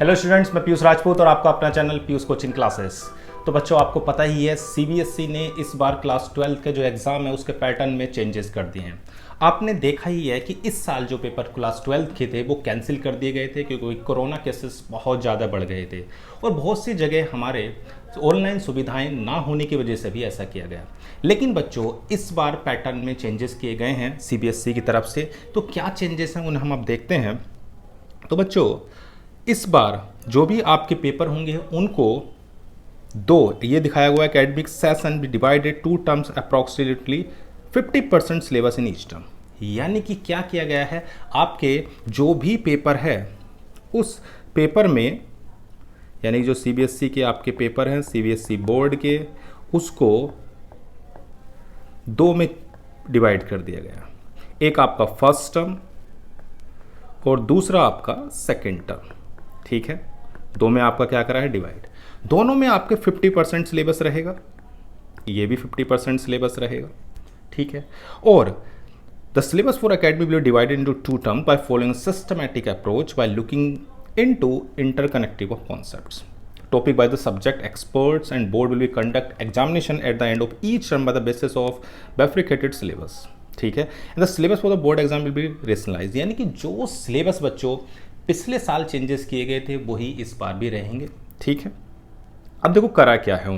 Hello students, मैं पीयूष राजपूत और आपका अपना चैनल पीयूष कोचिंग क्लासेस। तो बच्चों, आपको पता ही है सीबीएसई ने इस बार क्लास 12 के जो एग्ज़ाम है उसके पैटर्न में चेंजेस कर दिए हैं। आपने देखा ही है कि इस साल जो पेपर क्लास 12 के थे वो कैंसिल कर दिए गए थे क्योंकि कोरोना केसेस बहुत ज़्यादा बढ़ गए थे और बहुत सी जगह हमारे ऑनलाइन सुविधाएं ना होने की वजह से भी ऐसा किया गया। लेकिन बच्चों, इस बार पैटर्न में चेंजेस किए गए हैं सीबीएसई की तरफ से। तो क्या चेंजेस हैं उन्हें हम अब देखते हैं। तो बच्चों, इस बार जो भी आपके पेपर होंगे उनको ये दिखाया हुआ है academic session be divided 2 terms approximately 50% syllabus in each term. यानी कि क्या किया गया है, आपके जो भी पेपर है उस पेपर में, यानी जो सीबीएसई के आपके पेपर हैं सीबीएसई बोर्ड के, उसको 2 में डिवाइड कर दिया गया। एक आपका फर्स्ट टर्म और दूसरा आपका सेकेंड टर्म। ठीक है, 2 में आपका क्या करा है, डिवाइड। दोनों में आपके 50% सिलेबस रहेगा, ये भी 50% सिलेबस रहेगा। ठीक है, और the syllabus for academy will be divided into 2 term by following systematic approach by looking into interconnective of concepts topic by the subject experts and board will be conduct examination at the end of each term by the basis of bifurcated syllabus. ठीक है, and the syllabus for the board exam will be rationalise. यानी कि जो syllabus बच्चों पिछले साल changes किए गए थे वही इस बार भी रहेंगे। ठीक है, अब देखो करा क्या है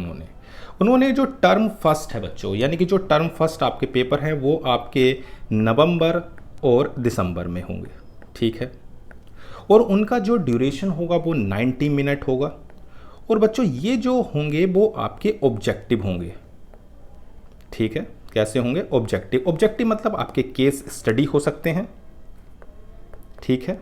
उन्होंने जो टर्म फर्स्ट है बच्चों, यानी कि जो टर्म फर्स्ट आपके पेपर हैं वो आपके नवंबर और दिसंबर में होंगे। ठीक है, और उनका जो ड्यूरेशन होगा वो 90 मिनट होगा। और बच्चों ये जो होंगे वो आपके ऑब्जेक्टिव होंगे। ठीक है, कैसे होंगे, ऑब्जेक्टिव मतलब आपके केस स्टडी हो सकते हैं। ठीक है,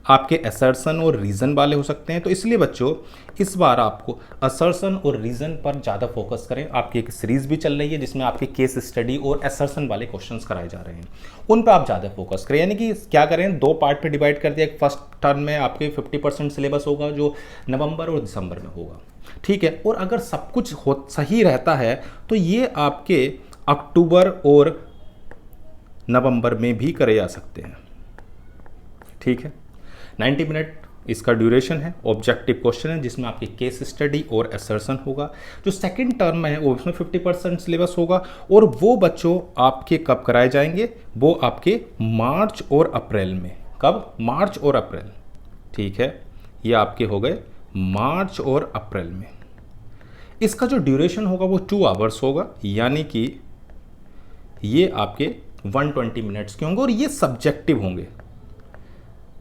आपके असर्शन और रीज़न वाले हो सकते हैं। तो इसलिए बच्चों इस बार आपको असर्शन और रीज़न पर ज़्यादा फोकस करें। आपकी एक सीरीज़ भी चल रही है जिसमें आपके केस स्टडी और असर्शन वाले क्वेश्चंस कराए जा रहे हैं, उन पर आप ज़्यादा फोकस करें। यानी कि क्या करें, 2 पार्ट पे डिवाइड कर दिया। एक फर्स्ट टर्म में आपके 50% सिलेबस होगा जो नवंबर और दिसंबर में होगा। ठीक है, और अगर सब कुछ सही रहता है तो ये आपके अक्टूबर और नवंबर में भी करे जा सकते हैं। ठीक है, 90 मिनट इसका ड्यूरेशन है। ऑब्जेक्टिव क्वेश्चन है जिसमें आपकी केस स्टडी और असर्शन होगा। जो सेकंड टर्म है वो उसमें 50% सिलेबस होगा और वो बच्चों आपके कब कराए जाएंगे, वो आपके मार्च और अप्रैल में। कब, मार्च और अप्रैल। ठीक है, ये आपके हो गए मार्च और अप्रैल में। इसका जो ड्यूरेशन होगा वो 2 आवर्स होगा, यानी कि ये आपके 120 मिनट्स के होंगे और ये सब्जेक्टिव होंगे।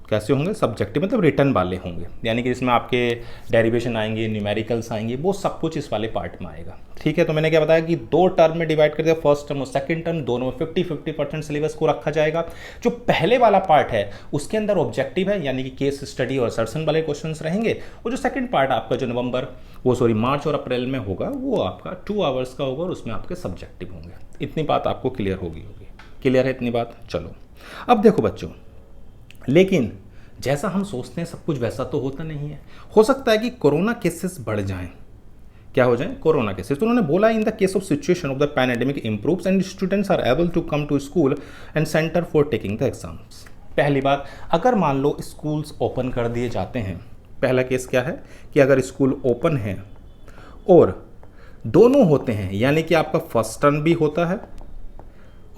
कैसे होंगे, सब्जेक्टिव मतलब रिटर्न वाले होंगे, यानी कि इसमें आपके डेरिवेशन आएंगे, न्यूमेरिकल्स आएंगे, वो सब कुछ इस वाले पार्ट में आएगा। ठीक है, तो मैंने क्या बताया कि 2 टर्म में डिवाइड कर दिया, फर्स्ट टर्म और सेकंड टर्म, दोनों में 50% सिलेबस को रखा जाएगा। जो पहले वाला पार्ट है उसके अंदर ऑब्जेक्टिव है, यानी कि केस स्टडी और असर्शन वाले क्वेश्चन रहेंगे। और जो सेकेंड पार्ट आपका जो मार्च और अप्रैल में होगा वो आपका 2 आवर्स का होगा और उसमें आपके सब्जेक्टिव होंगे। इतनी बात आपको क्लियर होगी। क्लियर है इतनी बात? चलो अब देखो बच्चों, लेकिन जैसा हम सोचते हैं सब कुछ वैसा तो होता नहीं है। हो सकता है कि कोरोना केसेस बढ़ जाएं। क्या हो जाए, कोरोना केसेस। तो उन्होंने बोला in the case of situation of the pandemic improves and students are able to come to school and center for taking the exams. पहली बात, अगर मान लो स्कूल्स ओपन कर दिए जाते हैं, पहला केस क्या है कि अगर स्कूल ओपन है और दोनों होते हैं, यानी कि आपका फर्स्ट टर्म भी होता है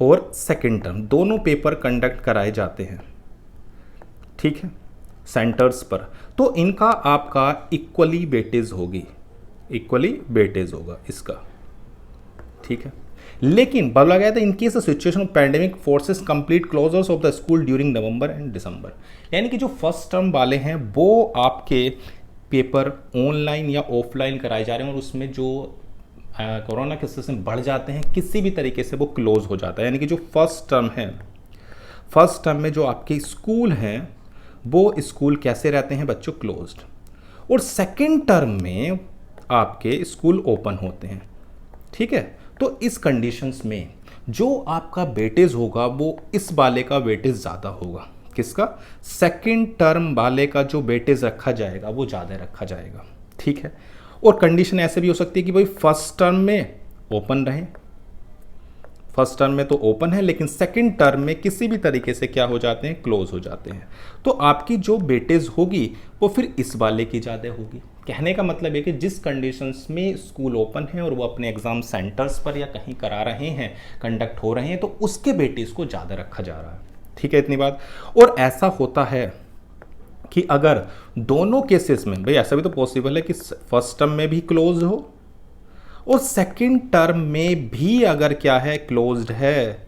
और सेकेंड टर्म, दोनों पेपर कंडक्ट कराए जाते हैं। ठीक है, सेंटर्स पर, तो इनका आपका इक्वली वेटेज होगा इसका। ठीक है, लेकिन बोला गया था in case situation of pandemic forces complete closures of the school during November and December. यानी कि जो फर्स्ट टर्म वाले हैं वो आपके पेपर ऑनलाइन या ऑफलाइन कराए जा रहे हैं और उसमें जो कोरोना के सिस्टम बढ़ जाते हैं किसी भी तरीके से वो क्लोज हो जाता है। यानी कि जो फर्स्ट टर्म है, फर्स्ट टर्म में जो आपके स्कूल हैं वो स्कूल कैसे रहते हैं बच्चों, क्लोज्ड। और सेकेंड टर्म में आपके स्कूल ओपन होते हैं। ठीक है, तो इस कंडीशंस में जो आपका वेटेज होगा वो इस वाले का वेटेज ज़्यादा होगा। किसका, सेकेंड टर्म वाले का जो वेटेज रखा जाएगा वो ज़्यादा रखा जाएगा। ठीक है, और कंडीशन ऐसे भी हो सकती है कि भाई फर्स्ट टर्म में ओपन रहें, फर्स्ट टर्म में तो ओपन है, लेकिन सेकंड टर्म में किसी भी तरीके से क्या हो जाते हैं, क्लोज हो जाते हैं। तो आपकी जो वेटेज होगी वो फिर इस वाले की ज़्यादा होगी। कहने का मतलब है कि जिस कंडीशंस में स्कूल ओपन है और वो अपने एग्ज़ाम सेंटर्स पर या कहीं करा रहे हैं, कंडक्ट हो रहे हैं, तो उसके वेटेज को ज़्यादा रखा जा रहा है। ठीक है, इतनी बात। और ऐसा होता है कि अगर दोनों केसेस में, भाई ऐसा भी तो पॉसिबल है कि फर्स्ट टर्म में भी क्लोज हो और सेकंड टर्म में भी अगर क्या है, क्लोज्ड है,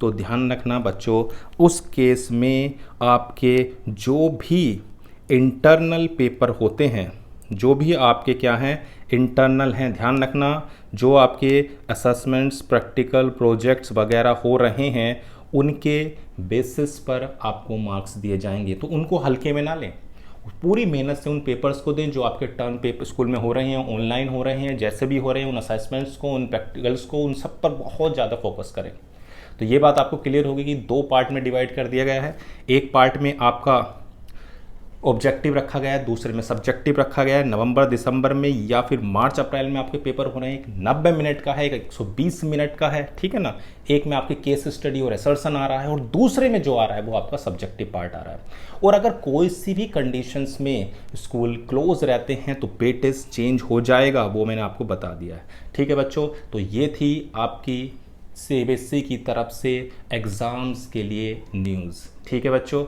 तो ध्यान रखना बच्चों, उस केस में आपके जो भी इंटरनल पेपर होते हैं, जो भी आपके क्या हैं, इंटरनल हैं, ध्यान रखना, जो आपके असेसमेंट्स, प्रैक्टिकल प्रोजेक्ट्स वगैरह हो रहे हैं, उनके बेसिस पर आपको मार्क्स दिए जाएंगे। तो उनको हल्के में ना लें, पूरी मेहनत से उन पेपर्स को दें जो आपके टर्म पेपर स्कूल में हो रहे हैं, ऑनलाइन हो रहे हैं, जैसे भी हो रहे हैं, उन असेसमेंट्स को, उन प्रैक्टिकल्स को, उन सब पर बहुत ज़्यादा फोकस करें। तो ये बात आपको क्लियर होगी कि दो पार्ट में डिवाइड कर दिया गया है। एक पार्ट में आपका ऑब्जेक्टिव रखा गया है, दूसरे में सब्जेक्टिव रखा गया है। नवंबर दिसंबर में या फिर मार्च अप्रैल में आपके पेपर हो रहे हैं। एक 90 मिनट का है, एक 120 मिनट का है, ठीक है ना। एक में आपके केस स्टडी और एसर्शन आ रहा है और दूसरे में जो आ रहा है वो आपका सब्जेक्टिव पार्ट आ रहा है। और अगर कोई सी भी कंडीशंस में स्कूल क्लोज रहते हैं तो वेटेज चेंज हो जाएगा, वो मैंने आपको बता दिया है। ठीक है बच्चों, तो ये थी आपकी सीबीएसई की तरफ से एग्ज़ाम्स के लिए न्यूज़। ठीक है बच्चों।